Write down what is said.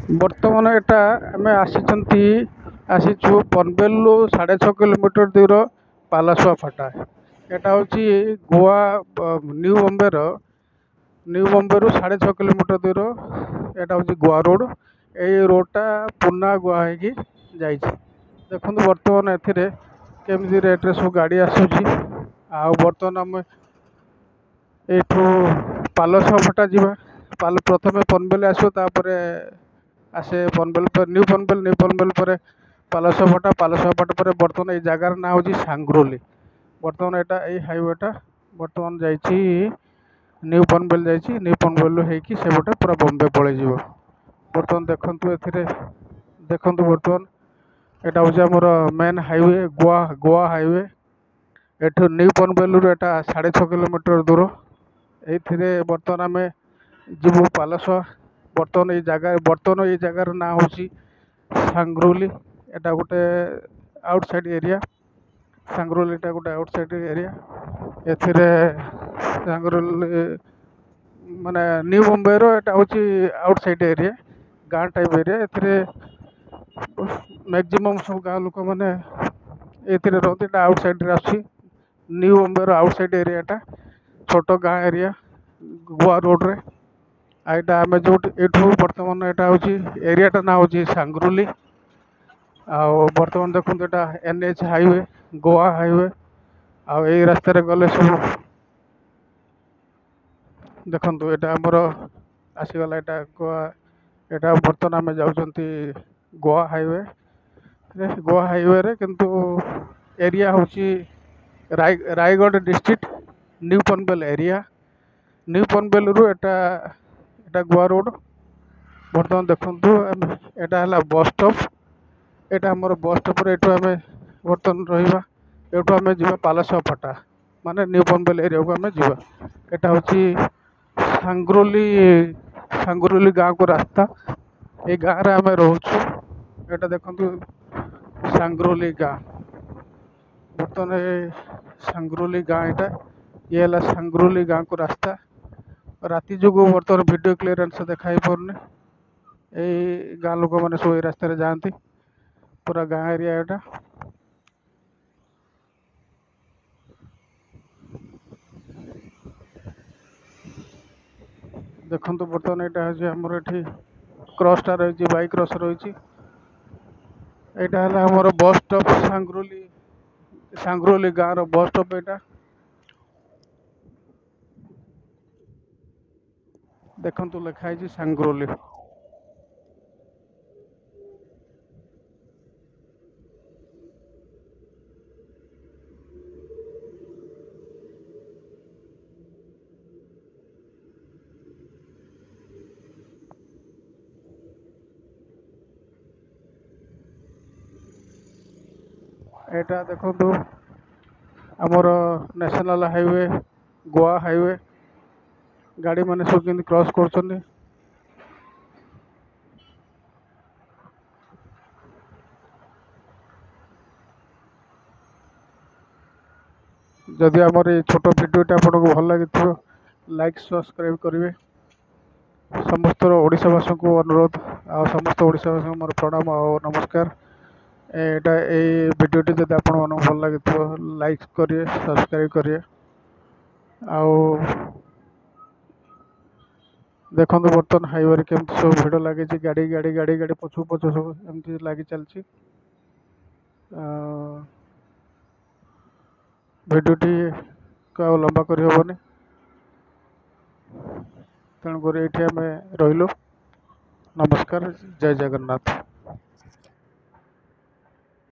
ବର୍ତ୍ତମାନ ଏଟା ଆମେ ଆସିଛୁ ପନବେଲରୁ 6.5 କିଲୋମିଟର ଦୂର ପାଲାସୁଆ ଫାଟା। ଏଟା ହେଉଛି ଗୋଆ ନ୍ୟୁ ବମ୍ବେରୁ 6.5 କିଲୋମିଟର ଦୂର। ଏଟା ହେଉଛି ଗୋଆ ରୋଡ଼। ଏଇ ରୋଡ଼ଟା ପୁନା ଗୋଆ ହେଇକି ଯାଇଛି। ଦେଖନ୍ତୁ ବର୍ତ୍ତମାନ ଏଥିରେ କେମିତି ରେଟ୍ରେ ସବୁ ଗାଡ଼ି ଆସୁଛି। ଆଉ ବର୍ତ୍ତମାନ ଆମେ ଏଇଠୁ ପାଲାସୁଆ ଫାଟା ଯିବା। ପ୍ରଥମେ ପନବେଲ ଆସିବ, ତାପରେ ଆସେ ପନବେଲ, ନ୍ୟୁ ପନବେଲ ପରେ ପାଲାସୁଆ ଫାଟା ପରେ ବର୍ତ୍ତମାନ ଏଇ ଜାଗାର ନାଁ ହେଉଛି ସାଙ୍ଗରୋଲି। ବର୍ତ୍ତମାନ ଏଟା ଏଇ ହାଇୱେଟା ବର୍ତ୍ତମାନ ଯାଇଛି ନ୍ୟୁ ପନବେଲ ଯାଇଛି। ନ୍ୟୁ ପନବେଲରୁ ହେଇକି ସେପଟେ ପୁରା ବମ୍ବେ ପଳେଇଯିବ। ବର୍ତ୍ତମାନ ଦେଖନ୍ତୁ ବର୍ତ୍ତମାନ ଏଟା ହେଉଛି ଆମର ମେନ୍ ହାଇୱେ ଗୋଆ ହାଇୱେ। ଏଠୁ ନ୍ୟୁ ପନବେଲରୁ ଏଟା 6.5 କିଲୋମିଟର ଦୂର। ଏଇଥିରେ ବର୍ତ୍ତମାନ ଆମେ ଯିବୁ ପାଲାସୁଆ। ବର୍ତ୍ତମାନ ଏଇ ଜାଗାର ନାଁ ହେଉଛି ସାଙ୍ଗରୋଲି। ଏଟା ଗୋଟେ ଆଉଟସାଇଡ୍ ଏରିଆ। ସାଙ୍ଗରୋଲିଟା ଗୋଟେ ଆଉଟସାଇଡ୍ ଏରିଆ। ଏଥିରେ ସାଙ୍ଗରୋଲି ମାନେ ନ୍ୟୁ ବମ୍ବେର ଏଟା ହେଉଛି ଆଉଟସାଇଡ୍ ଏରିଆ, ଗାଁ ଟାଇପ୍ ଏରିଆ। ଏଥିରେ ମ୍ୟାକ୍ସିମମ୍ ସବୁ ଗାଁ ଲୋକମାନେ ଏଥିରେ ରହନ୍ତି। ଏଟା ଆଉଟସାଇଡ୍ରେ ଆସୁଛି। ନ୍ୟୁ ବମ୍ବେର ଆଉଟସାଇଡ୍ ଏରିଆଟା ଛୋଟ ଗାଁ ଏରିଆ ଗୋଆ ରୋଡ଼ରେ। ଏଇଟା ଆମେ ଏଇଠୁ ବର୍ତ୍ତମାନ ଏଟା ହେଉଛି ଏରିଆଟା ନାଁ ହେଉଛି ସାଙ୍ଗରୋଲି। ଆଉ ବର୍ତ୍ତମାନ ଦେଖନ୍ତୁ ଏଟା NH ହାଇୱେ, ଗୋଆ ହାଇୱେ। ଆଉ ଏଇ ରାସ୍ତାରେ ଗଲେ ସବୁ ଦେଖନ୍ତୁ ଏଟା ଆମର ଆସିଗଲା ଏଟା ଗୋଆ। ଏଟା ବର୍ତ୍ତମାନ ଆମେ ଯାଉଛନ୍ତି ଗୋଆ ହାଇୱେରେ କିନ୍ତୁ ଏରିଆ ହେଉଛି Raigad district, new Panvel area. New ପନବେଲରୁ ଏଟା ଗୋଆ ରୋଡ଼। ବର୍ତ୍ତମାନ ଦେଖନ୍ତୁ ଏଟା ହେଲା ବସ୍ ଷ୍ଟପ୍। ଏଟା ଆମର ବସ୍ ଷ୍ଟପ୍ରେ ଏଠୁ ଆମେ ବର୍ତ୍ତମାନ ରହିବା। ଏଠୁ ଆମେ ଯିବା ପାଲାସୁଆ ଫାଟା, ମାନେ ନ୍ୟୁ ପନବେଲ ଏରିଆକୁ ଆମେ ଯିବା। ଏଟା ହେଉଛି ସାଙ୍ଗରୋଲି ଗାଁକୁ ରାସ୍ତା। ଏଇ ଗାଁରେ ଆମେ ରହୁଛୁ। ଏଟା ଦେଖନ୍ତୁ ସାଙ୍ଗରୋଲି ଗାଁ। ବର୍ତ୍ତମାନ ସାଙ୍ଗରୋଲି ଗାଁ ଇଏ ହେଲା ସାଙ୍ଗରୋଲି ଗାଁକୁ ରାସ୍ତା। ରାତି ଯୋଗୁଁ ବର୍ତ୍ତମାନ ଭିଡ଼ିଓ କ୍ଲିୟରାନ୍ସ ଦେଖା ହେଇପାରୁନି। ଏଇ ଗାଁ ଲୋକମାନେ ସବୁ ଏଇ ରାସ୍ତାରେ ଯାଆନ୍ତି। ପୁରା ଗାଁ ଏରିଆ ଏଟା। ଦେଖନ୍ତୁ ବର୍ତ୍ତମାନ ଏଇଟା ହେଉଛି ଆମର ଏଠି କ୍ରସଟା ରହିଛି, ବାଇକ୍ କ୍ରସ ରହିଛି। ଏଇଟା ହେଲା ଆମର ବସ୍ ଷ୍ଟପ୍ ସାଙ୍ଗରୋଲି ଗାଁର ବସ୍ ଷ୍ଟପ୍। ଏଇଟା ଦେଖନ୍ତୁ ଲେଖା ହେଇଛି ସାଙ୍ଗରୋଲି। ଏଇଟା ଦେଖନ୍ତୁ ଆମର ନ୍ୟାସନାଲ ହାଇୱେ, ଗୋଆ ହାଇୱେ। ଗାଡ଼ିମାନେ ସବୁ କେମିତି କ୍ରସ୍ କରୁଛନ୍ତି। ଯଦି ଆମର ଏଇ ଛୋଟ ଭିଡ଼ିଓଟି ଆପଣଙ୍କୁ ଭଲ ଲାଗିଥିବ, ଲାଇକ୍ ସବସ୍କ୍ରାଇବ୍ କରିବେ। ସମସ୍ତ ଓଡ଼ିଶାବାସୀଙ୍କୁ ଅନୁରୋଧ, ଆଉ ସମସ୍ତ ଓଡ଼ିଶାବାସୀଙ୍କୁ ମୋର ପ୍ରଣାମ ଆଉ ନମସ୍କାର। ଏଇ ଭିଡ଼ିଓଟି ଯଦି ଆପଣମାନଙ୍କୁ ଭଲ ଲାଗିଥିବ, ଲାଇକ୍ କରିବେ, ସବସ୍କ୍ରାଇବ୍ କରିବେ। ଆଉ ଦେଖନ୍ତୁ ବର୍ତ୍ତମାନ ହାଇୱେରେ କେମିତି ସବୁ ଭିଡ଼ ଲାଗିଛି। ଗାଡ଼ି ପଛକୁ ସବୁ ଏମିତି ଲାଗି ଚାଲିଛି। ଭିଡ଼ିଓଟିକୁ ଆଉ ଲମ୍ବା କରିହେବନି, ତେଣୁକରି ଏଇଠି ଆମେ ରହିଲୁ। ନମସ୍କାର, ଜୟ ଜଗନ୍ନାଥ।